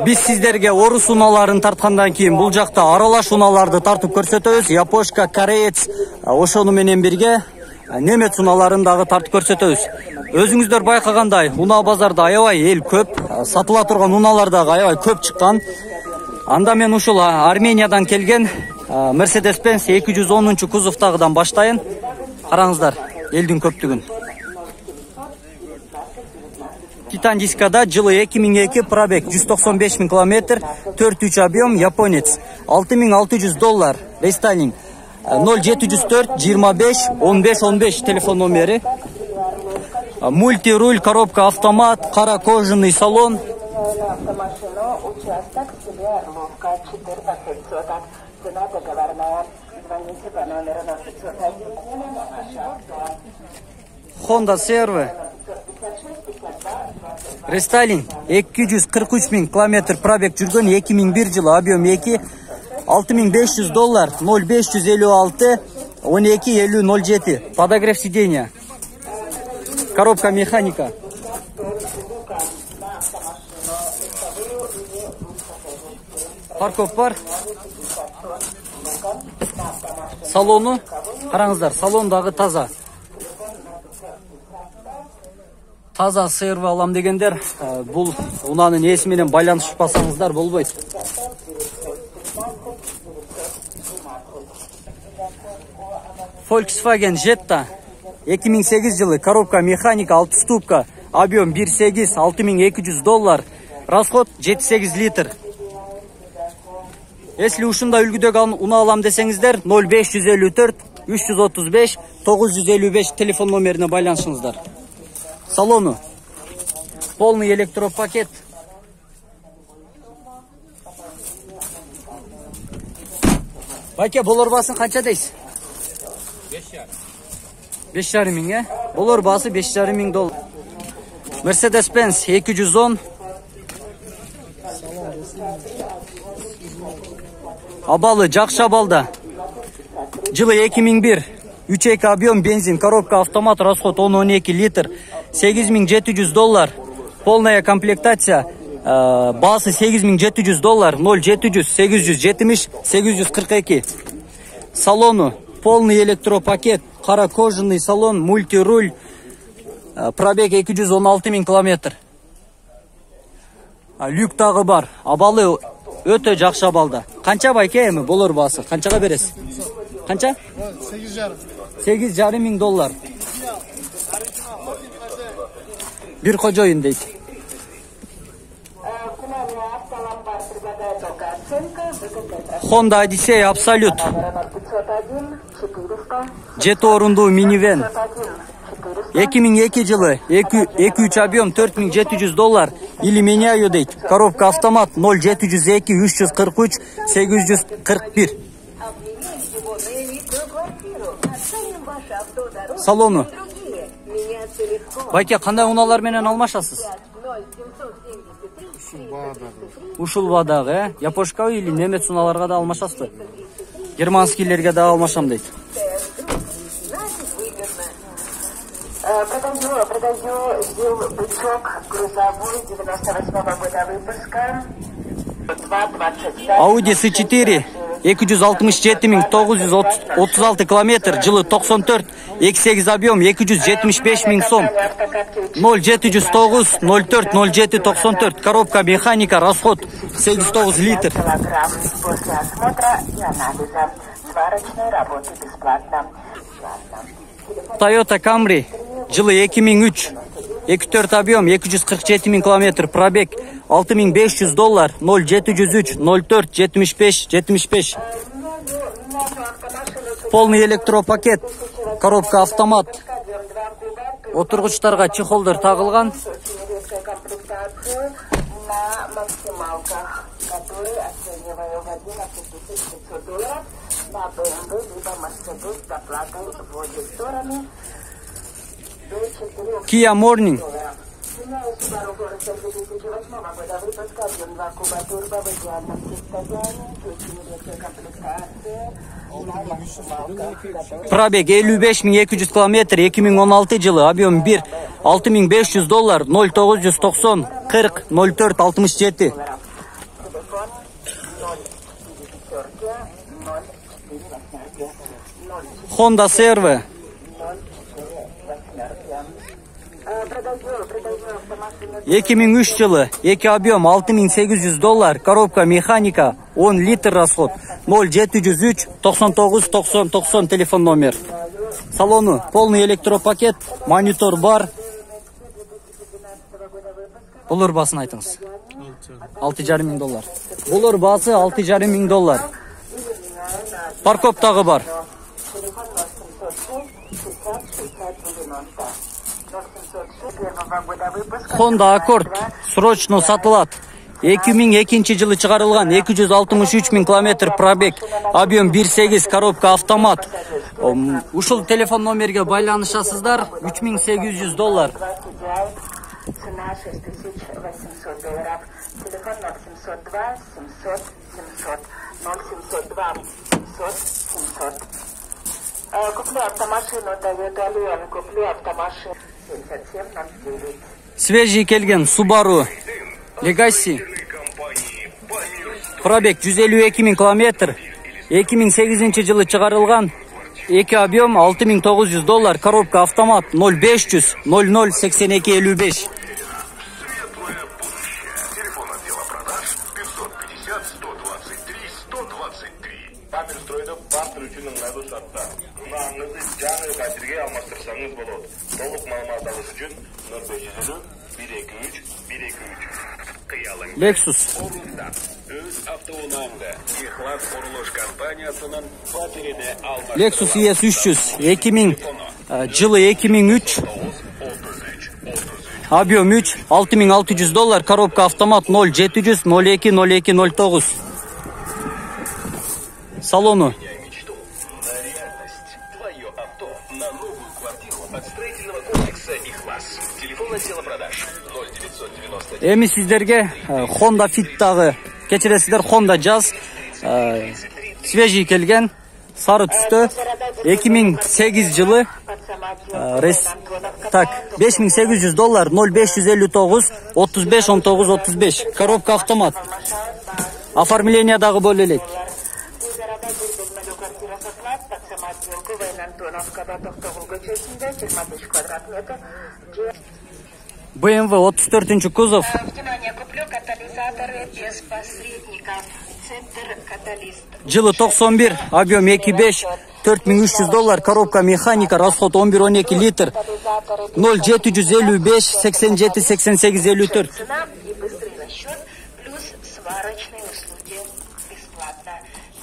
Биз сиздерге орус унааларын тарткандан кийин бул жакта аралаш унааларды тартып көрсөтөбүз. Япошка, кореец, ошону менен бирге немец унааларын дагы тартып көрсөтөбүз. Өзүңүздөр байкагандай, унаа базарда аябай эл көп, сатыла турган унаалар дагы аябай көп чыккан. Анда мен ушул Армениядан келген Mercedes-Benz 210 кузовтагыдан баштайын. Караңыздар, элдин көптүгүн. Titan Diska'da жылы 2002 пробег 195 000 километр, 4.3 объем, японец, $6600, рестайлинг, 0704 25 15 15 телефон номери, мультируль, коробка автомат, кара кожаный салон. Honda CR-V. Рестайлинг 243 000 километр пробег жүргөн, 2001 жылы, объем 2, $6500, 0556 12 50 07. Подогрев сиденья. Коробка механика. Парков бар. Салону караңыздар, салон дагы таза. Таза CR-V алам дегендер, бул унаанын ээси менен байланышпасаңыздар болбойт. Volkswagen Jetta 2008 жылы, коробка механика, 6 ступка, объем 1.8, $6200, расход 7-8 литр. Если ушундай үлгүдөгү унаа алам десеңиздер, 0554 335 955 телефон номерине байланышыңыздар. Салону полный электропакет. Байке, болор баасын канча дейсиз? 5,5 миң, болор баасы $5,500. Mercedes-Benz 210. Абалы, жакшы абалда. Жылы 2001. 3.2 объем, бензин, коробка автомат, расход 10-12 литр, $8700, полная комплектация, баасы $8700, 0700 870 842. Салону полный электропакет, кара кожаный салон, мультируль, пробег 216 000 километр. Люк дагы бар. Абалы өтө жакшы абалда. Канча байке эми болор баасы? Канчага бересиз? Канча? 8,5 миң доллар. Бир кожоюн дейт. Honda Odyssey Absolute. 7 орундуу минивэн. 2002 жылы, 2.3 объем, $4700, или меняю дейт. Коробка автомат, 0702 343 841. Салону. Байке, кандай унаалар менен алмашасыз? Ушул баадагы, япошкабы или немец унааларга да алмашасызбы? Германскийлерге да алмашам дейт. Продаю бычок грузовой 98-го года выпуска. Audi S4 267 936 километр, жылы 94, 2.8 объем, 275 000 сом, 0709 04 07 94, коробка механика, расход 79 литр. После осмотра и анализа сварочной работы бесплатно. Toyota Camry, жылы 2003, 2.4 объем, 247 000 километр, пробег $6500, 0703 04 75 75. Полный электропакет, коробка автомат, отургучтарга чехолдор тагылган. Kia Morning Subaru Forester 2008 года выпуска, объем 2 куба турбо в идеальном состоянии, ключи недельной комплектации. Probek 55.200 km, 2016 yılı, объем 1, $6.500, 0990 40 04 67. Телефон 0 Honda Serve Продаю автомашину. 2003 yılı, 2 объем $6.800, коробка механика, 10 litre расход, 0703 99 90 90 telefon номер. Салону полный электропакет, монитор бар. Булар басын айтыңыз. $6.500. Булар басы $6.500. Парковтагы бар. Телефон 0706 60 60 90. 0706 первого года выпуска. Honda Accord срочно сатылат. 2002 жылы чыгарылган, 263 000 км пробег, объем 1.8, коробка автомат. Ушул телефон номерге байланышасыздар, $3.800. Цена $6800. Телефон 0702 700 700. 0702 700 700. Куплю автомашину, Toyota Leon, куплю автомашину 7709. Свежий келген Subaru Legacy. Пробег 152 000 км. 2008 жылы чыгарылган. 2 объем $6.900, коробка автомат 0500 00 82 55. Телефон отдела продаж 550 123 123. Памир стройда бартыр үчүн ыңгайлуу шарттар. Унааңызды жаңы батирге алмаштырсаңыз болот. Толук маалымат алыш үчүн 0550 123 123. Кыялың. Lexus. Өз автоунааңды Ихлас курулуш компаниясынын батиреде алды. Lexus ES 300 2000 жылы 2003. Объем 3 $6.600, коробка автомат 0700 02 02 09. Салону Твое авто на новую квартиру от строительного комплекса Ихлас. Телефон отдела продаж 0990. эми сиздерге Honda Fit'тагы, кечиресиздер, Honda Jazz свежий келген, сары түстө, 2008 жылы. Так, $5800, 0559 35 19 35. Коробка автомат. Оформление дагы боло элек. BMW 34 кузов. Внимание, куплю катализаторы без посредников. Центр каталист. Жылы 91, объем 2.5, $4300, коробка механика, расход 11-12 литр, 0755 87 88 54. Цена и быстрый расчет, плюс сварочные услуги бесплатно.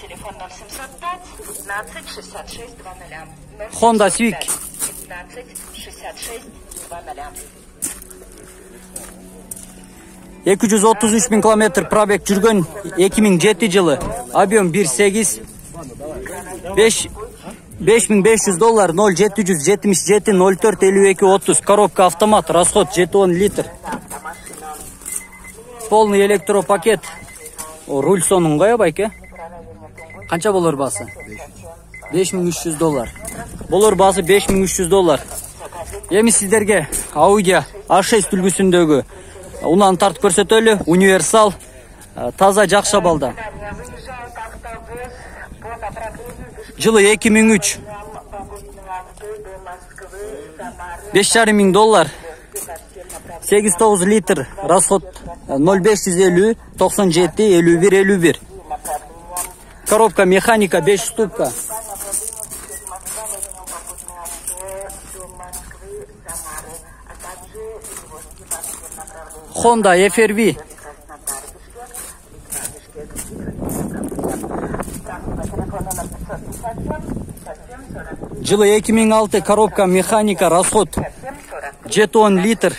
Телефон 0705 15 66 20. Honda Civic. 15 66 20. 233 000 km пробег жүргөн, 2007 жылы, объем 1.8, $5500, 0777 04 52 30, коробка автомат, расход 7-10 литр. Полный электропакет. Руль сонун кая байке? Канча болор басы? $5300. Болор басы $5300. Эми сиздерге Audi A6 үлгүсүндөгү унаны тартып көрсөтөлү. Универсал, таза жакшы балда. Жылы 2003. $5500. 8-9 литр. Расход 0550 97 51 51. Коробка механика 5 ступка. Honda FR-V. Жылы 2006, коробка механика, расход 7-10 литр.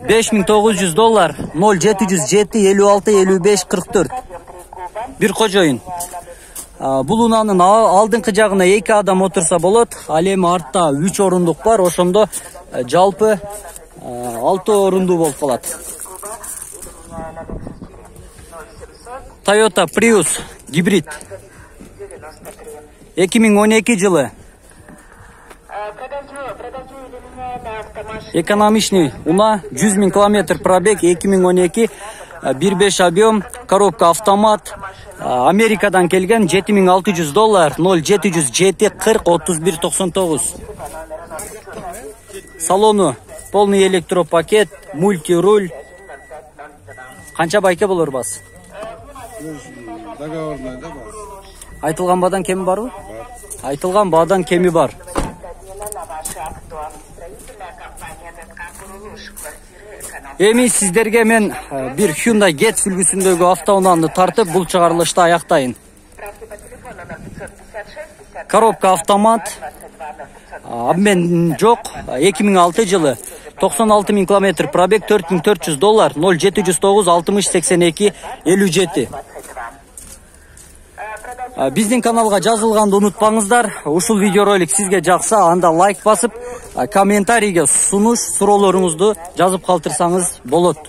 $5900, 0707 56 55 44. Бир кожоюн. Бул унаанын алдыңкы жагына 2 адам отурса болот. Ал эми артта 3 орундук бар. Ошондо жалпы 6 орундуу болуп калат. Toyota Prius гибрид 2012 жылы. Экономичный уна 100 000 километр пробег 2012, 1.5 объем, коробка автомат. Америкадан келген $7600, 0707 40 31 99. Салону полный электропакет, мультируль. Канча байке болор бас? Договорной, да, бас? Айтылган бадан кеми барбы? Айтылган бадан кеми бар. Эми сиздерге мен бир Hyundai Getz үлгүсүндөгү автоунааны тартып, бул чыгарылышты аяктайын. Коробка автомат, обмен жок, 2006 жылы, 96 000 километр пробег, $4400, 0709 60 82 57. Биздин каналга жазылганды унутпаңыздар. Ушул видеоролик сизге жакса, анда лайк басып, комментарийге сунуш суроолоруңузду жазып калтырсаңыз болот.